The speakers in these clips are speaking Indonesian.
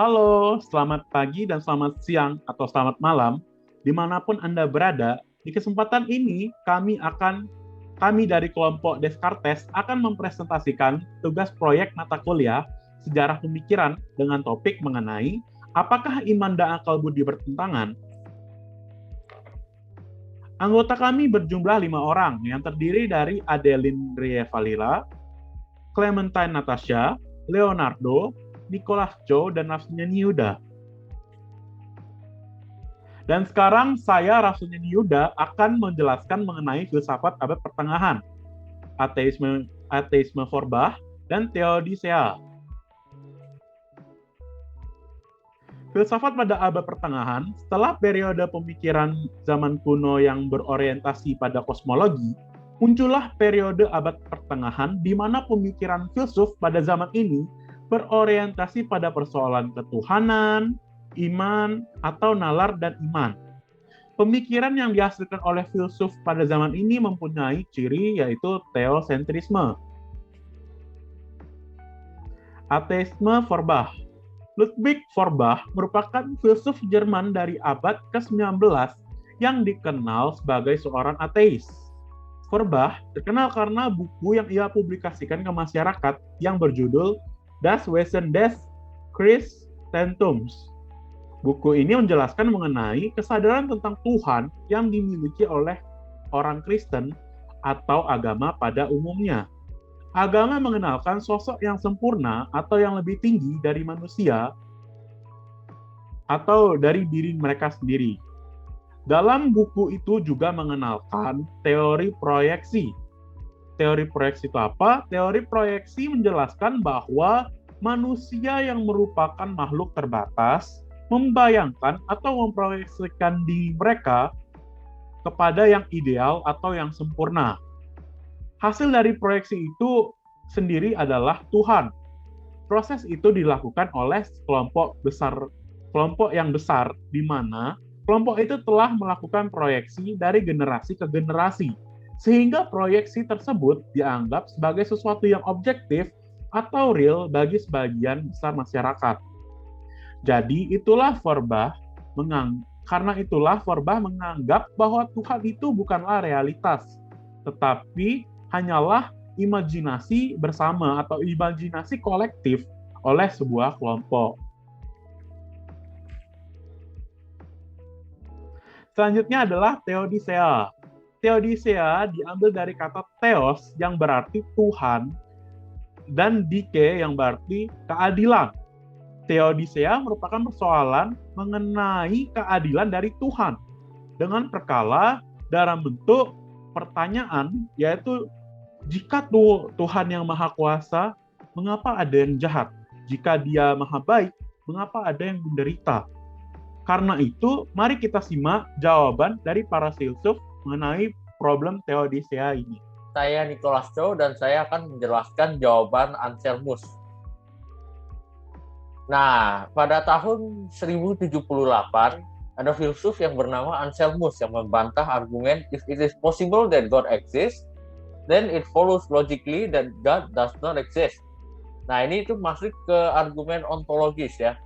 Halo, selamat pagi dan selamat siang atau selamat malam, dimanapun Anda berada. Di kesempatan ini, kami dari kelompok Descartes akan mempresentasikan tugas proyek mata kuliah Sejarah Pemikiran dengan topik mengenai apakah iman dan akal budi bertentangan. Anggota kami berjumlah 5 orang yang terdiri dari Adeline Rievalila, Clementine Natasha, Leonardo, Nicholas Cho, dan Rafsunyani Yuda. Dan sekarang saya, Rafsunyani Yuda, akan menjelaskan mengenai filsafat abad pertengahan, ateisme Forbach, dan Theodicea. Filsafat pada abad pertengahan, setelah periode pemikiran zaman kuno yang berorientasi pada kosmologi, muncullah periode abad pertengahan di mana pemikiran filsuf pada zaman ini berorientasi pada persoalan ketuhanan, iman, atau nalar dan iman. Pemikiran yang dihasilkan oleh filsuf pada zaman ini mempunyai ciri yaitu teosentrisme. Ateisme Forbach. Ludwig Forbach merupakan filsuf Jerman dari abad ke-19 yang dikenal sebagai seorang ateis. Forbach terkenal karena buku yang ia publikasikan ke masyarakat yang berjudul Das Wesen des Christentums. Buku ini menjelaskan mengenai kesadaran tentang Tuhan yang dimiliki oleh orang Kristen atau agama pada umumnya. Agama mengenalkan sosok yang sempurna atau yang lebih tinggi dari manusia atau dari diri mereka sendiri. Dalam buku itu juga mengenalkan teori proyeksi. Teori proyeksi itu apa? Teori proyeksi menjelaskan bahwa manusia yang merupakan makhluk terbatas membayangkan atau memproyeksikan diri mereka kepada yang ideal atau yang sempurna. Hasil dari proyeksi itu sendiri adalah Tuhan. Proses itu dilakukan oleh kelompok yang besar, di mana kelompok itu telah melakukan proyeksi dari generasi ke generasi, sehingga proyeksi tersebut dianggap sebagai sesuatu yang objektif atau real bagi sebagian besar masyarakat. Jadi karena itulah Forbach menganggap bahwa Tuhan itu bukanlah realitas, tetapi hanyalah imajinasi bersama atau imajinasi kolektif oleh sebuah kelompok. Selanjutnya adalah Theodicea. Theodicea diambil dari kata theos yang berarti Tuhan dan dike yang berarti keadilan. Theodicea merupakan persoalan mengenai keadilan dari Tuhan dengan perkala dalam bentuk pertanyaan, yaitu jika Tuhan yang Maha Kuasa, mengapa ada yang jahat? Jika Dia Maha Baik, mengapa ada yang menderita? Karena itu, mari kita simak jawaban dari para filsuf mengenai problem Theodicea ini. Saya Nicholas Cho dan saya akan menjelaskan jawaban Anselmus. Nah, pada tahun 1078, ada filsuf yang bernama Anselmus yang membantah argumen if it is possible that God exists, then it follows logically that God does not exist. Nah, ini itu masuk ke argumen ontologis ya.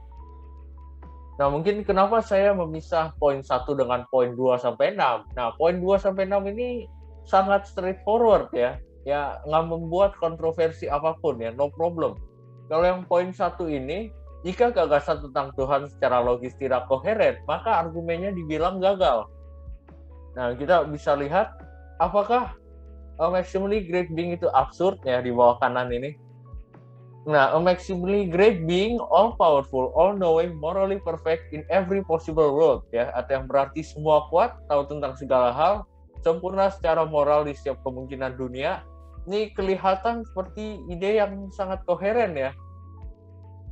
Nah, mungkin kenapa saya memisah poin 1 dengan poin 2 sampai 6. Nah, poin 2 sampai 6 ini sangat straightforward ya. Ya, nggak membuat kontroversi apapun ya, no problem. Kalau yang poin 1 ini, jika gagasan tentang Tuhan secara logis tidak koheren, maka argumennya dibilang gagal. Nah, kita bisa lihat apakah a maximally great being itu absurd ya di bawah kanan ini. Nah, a maximally great being, all powerful, all knowing, morally perfect in every possible world ya, atau yang berarti semua kuat, tahu tentang segala hal, sempurna secara moral di setiap kemungkinan dunia. Ini kelihatan seperti ide yang sangat koheren ya.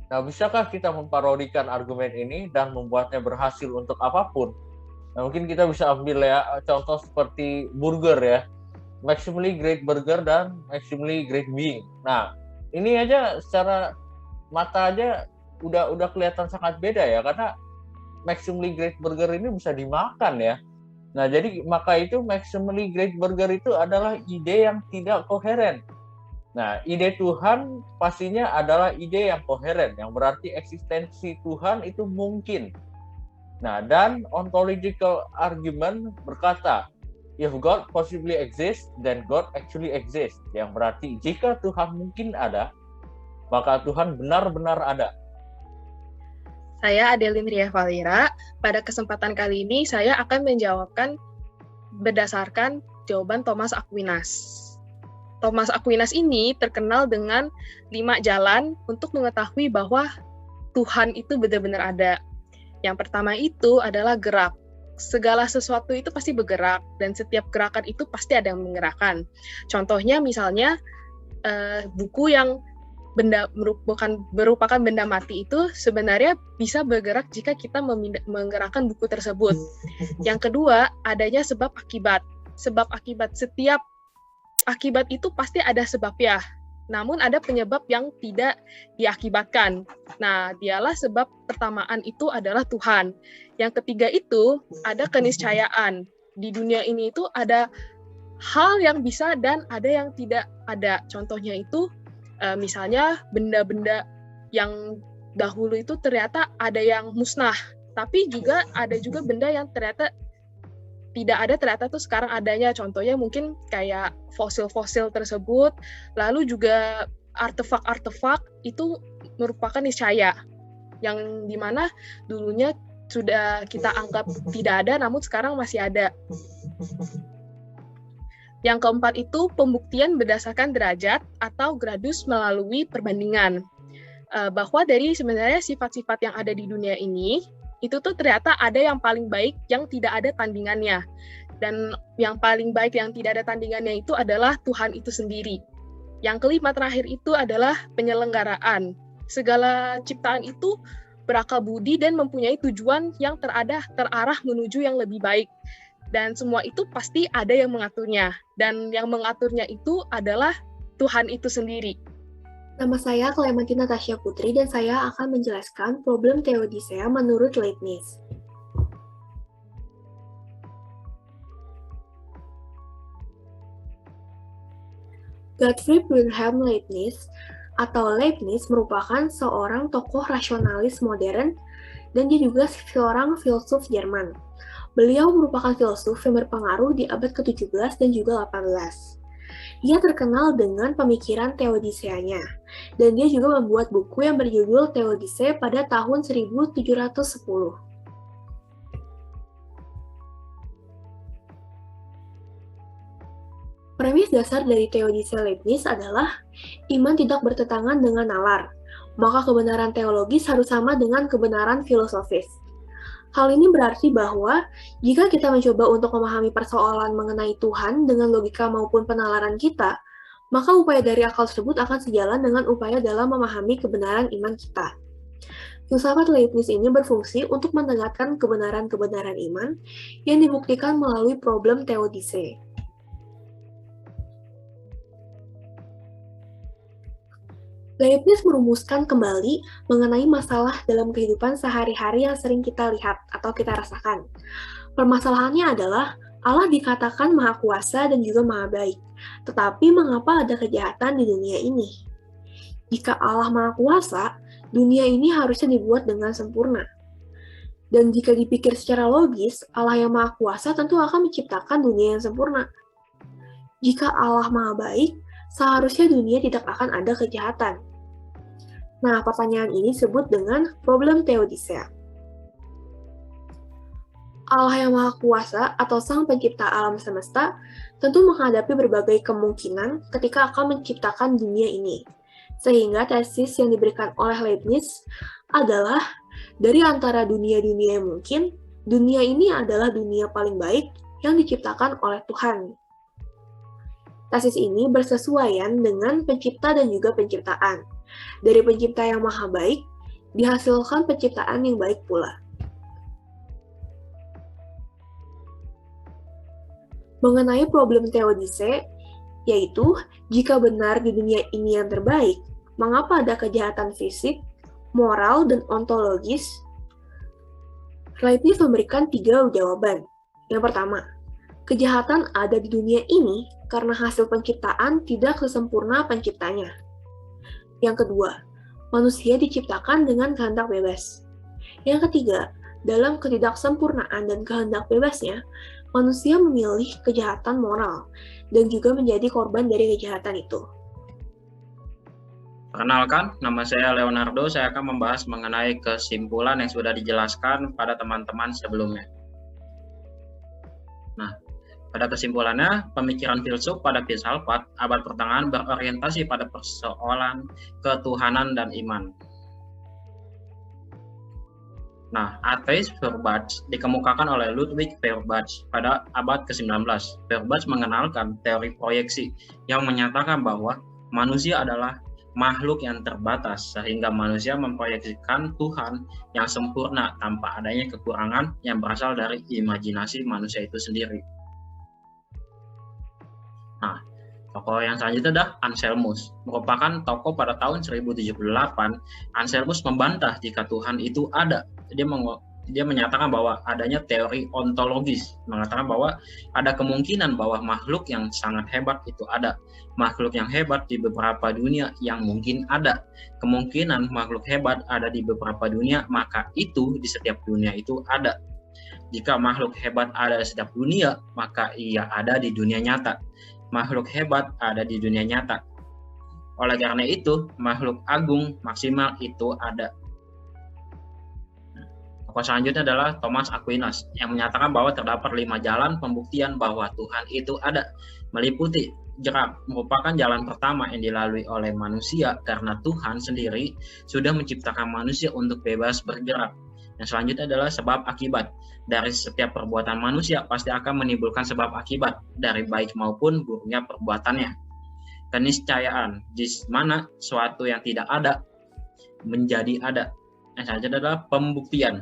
Nah, bisakah kita memparodikan argumen ini dan membuatnya berhasil untuk apapun? Nah, mungkin kita bisa ambil ya contoh seperti burger ya. Maximally great burger dan maximally great being. Nah, ini aja secara mata aja udah kelihatan sangat beda ya, karena maximally great burger ini bisa dimakan ya. Nah, jadi maka itu maximally great burger itu adalah ide yang tidak koheren. Nah, ide Tuhan pastinya adalah ide yang koheren, yang berarti eksistensi Tuhan itu mungkin. Nah, dan ontological argument berkata, if God possibly exists, then God actually exists. Yang berarti jika Tuhan mungkin ada, maka Tuhan benar-benar ada. Saya Adeline Ria Valira. Pada kesempatan kali ini saya akan menjawabkan berdasarkan jawaban Thomas Aquinas. Thomas Aquinas ini terkenal dengan 5 jalan untuk mengetahui bahwa Tuhan itu benar-benar ada. Yang pertama itu adalah gerak. Segala sesuatu itu pasti bergerak, dan setiap gerakan itu pasti ada yang menggerakkan. Contohnya misalnya buku yang merupakan benda mati itu sebenarnya bisa bergerak jika kita menggerakkan buku tersebut. Yang kedua, adanya sebab akibat. Sebab akibat, setiap akibat itu pasti ada sebabnya. Namun ada penyebab yang tidak diakibatkan. Nah, dialah sebab pertamaan itu adalah Tuhan. Yang ketiga itu ada keniscayaan. Di dunia ini itu ada hal yang bisa dan ada yang tidak ada. Contohnya itu misalnya benda-benda yang dahulu itu ternyata ada yang musnah, tapi juga ada juga benda yang ternyata tidak ada, ternyata tuh sekarang adanya. Contohnya mungkin kayak fosil-fosil tersebut, lalu juga artefak-artefak itu merupakan niscaya, yang dimana dulunya sudah kita anggap tidak ada, namun sekarang masih ada. Yang keempat itu pembuktian berdasarkan derajat atau gradus melalui perbandingan. Bahwa dari sebenarnya sifat-sifat yang ada di dunia ini, itu tuh ternyata ada yang paling baik yang tidak ada tandingannya. Dan yang paling baik yang tidak ada tandingannya itu adalah Tuhan itu sendiri. Yang kelima terakhir itu adalah penyelenggaraan. Segala ciptaan itu berakal budi dan mempunyai tujuan yang terarah menuju yang lebih baik. Dan semua itu pasti ada yang mengaturnya. Dan yang mengaturnya itu adalah Tuhan itu sendiri. Nama saya Clementina Tasya Putri dan saya akan menjelaskan problem Theodicea menurut Leibniz. Gottfried Wilhelm Leibniz atau Leibniz merupakan seorang tokoh rasionalis modern dan dia juga seorang filsuf Jerman. Beliau merupakan filsuf yang berpengaruh di abad ke-17 dan juga 18. Dia terkenal dengan pemikiran Theodicea-nya, dan dia juga membuat buku yang berjudul Theodicea pada tahun 1710. Premis dasar dari Theodicea Leibniz adalah iman tidak bertentangan dengan nalar, maka kebenaran teologis harus sama dengan kebenaran filosofis. Hal ini berarti bahwa jika kita mencoba untuk memahami persoalan mengenai Tuhan dengan logika maupun penalaran kita, maka upaya dari akal tersebut akan sejalan dengan upaya dalam memahami kebenaran iman kita. Filsafat Leibniz ini berfungsi untuk menegakkan kebenaran-kebenaran iman yang dibuktikan melalui problem Theodicea. Leibniz merumuskan kembali mengenai masalah dalam kehidupan sehari-hari yang sering kita lihat atau kita rasakan. Permasalahannya adalah Allah dikatakan Maha Kuasa dan juga Maha Baik, tetapi mengapa ada kejahatan di dunia ini? Jika Allah Maha Kuasa, dunia ini harusnya dibuat dengan sempurna. Dan jika dipikir secara logis, Allah yang Maha Kuasa tentu akan menciptakan dunia yang sempurna. Jika Allah Maha Baik, seharusnya dunia tidak akan ada kejahatan. Nah, pertanyaan ini disebut dengan problem Theodicea. Allah yang Maha Kuasa atau Sang Pencipta alam semesta tentu menghadapi berbagai kemungkinan ketika akan menciptakan dunia ini. Sehingga tesis yang diberikan oleh Leibniz adalah dari antara dunia-dunia yang mungkin, dunia ini adalah dunia paling baik yang diciptakan oleh Tuhan. Tesis ini bersesuaian dengan pencipta dan juga penciptaan. Dari pencipta yang maha baik, dihasilkan penciptaan yang baik pula. Mengenai problem Theodicea, yaitu jika benar di dunia ini yang terbaik, mengapa ada kejahatan fisik, moral, dan ontologis? Leibniz memberikan 3 jawaban. Yang pertama, Kejahatan ada di dunia ini karena hasil penciptaan tidak sesempurna penciptanya. Yang kedua, manusia diciptakan dengan kehendak bebas. Yang ketiga, dalam ketidaksempurnaan dan kehendak bebasnya, manusia memilih kejahatan moral dan juga menjadi korban dari kejahatan itu. Perkenalkan, nama saya Leonardo. Saya akan membahas mengenai kesimpulan yang sudah dijelaskan pada teman-teman sebelumnya. Nah, pada kesimpulannya, pemikiran filsuf pada filsafat abad pertengahan berorientasi pada persoalan ketuhanan dan iman. Nah, ateis Feuerbach dikemukakan oleh Ludwig Feuerbach pada abad ke-19. Feuerbach mengenalkan teori proyeksi yang menyatakan bahwa manusia adalah makhluk yang terbatas, sehingga manusia memproyeksikan Tuhan yang sempurna tanpa adanya kekurangan yang berasal dari imajinasi manusia itu sendiri. Nah, tokoh yang selanjutnya adalah Anselmus. Merupakan tokoh pada tahun 1078, Anselmus membantah jika Tuhan itu ada. Dia menyatakan bahwa adanya teori ontologis, mengatakan bahwa ada kemungkinan bahwa makhluk yang sangat hebat itu ada. Makhluk yang hebat di beberapa dunia yang mungkin ada. Kemungkinan makhluk hebat ada di beberapa dunia, maka itu di setiap dunia itu ada. Jika makhluk hebat ada di setiap dunia, maka ia ada di dunia nyata. Makhluk hebat ada di dunia nyata. Oleh karena itu, makhluk agung maksimal itu ada. Tokoh selanjutnya adalah Thomas Aquinas yang menyatakan bahwa terdapat 5 jalan pembuktian bahwa Tuhan itu ada, meliputi jerak merupakan jalan pertama yang dilalui oleh manusia karena Tuhan sendiri sudah menciptakan manusia untuk bebas bergerak. Yang selanjutnya adalah sebab akibat. Dari setiap perbuatan manusia pasti akan menimbulkan sebab akibat dari baik maupun buruknya perbuatannya. Keniscayaan, di mana suatu yang tidak ada menjadi ada. Yang selanjutnya adalah pembuktian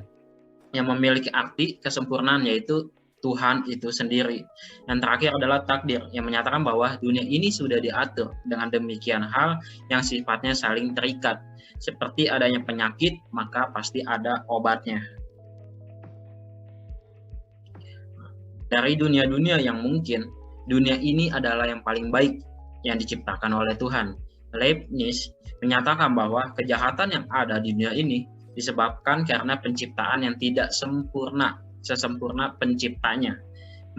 yang memiliki arti kesempurnaan, yaitu Tuhan itu sendiri. Yang terakhir adalah takdir yang menyatakan bahwa dunia ini sudah diatur dengan demikian hal yang sifatnya saling terikat. Seperti adanya penyakit, maka pasti ada obatnya. Dari dunia-dunia yang mungkin, dunia ini adalah yang paling baik yang diciptakan oleh Tuhan. Leibniz menyatakan bahwa kejahatan yang ada di dunia ini disebabkan karena penciptaan yang tidak sesempurna penciptanya.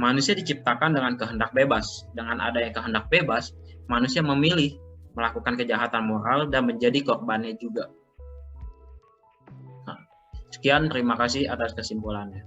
Manusia diciptakan dengan kehendak bebas. Dengan adanya kehendak bebas, manusia memilih melakukan kejahatan moral dan menjadi korbannya juga. Nah, sekian, terima kasih atas kesimpulannya.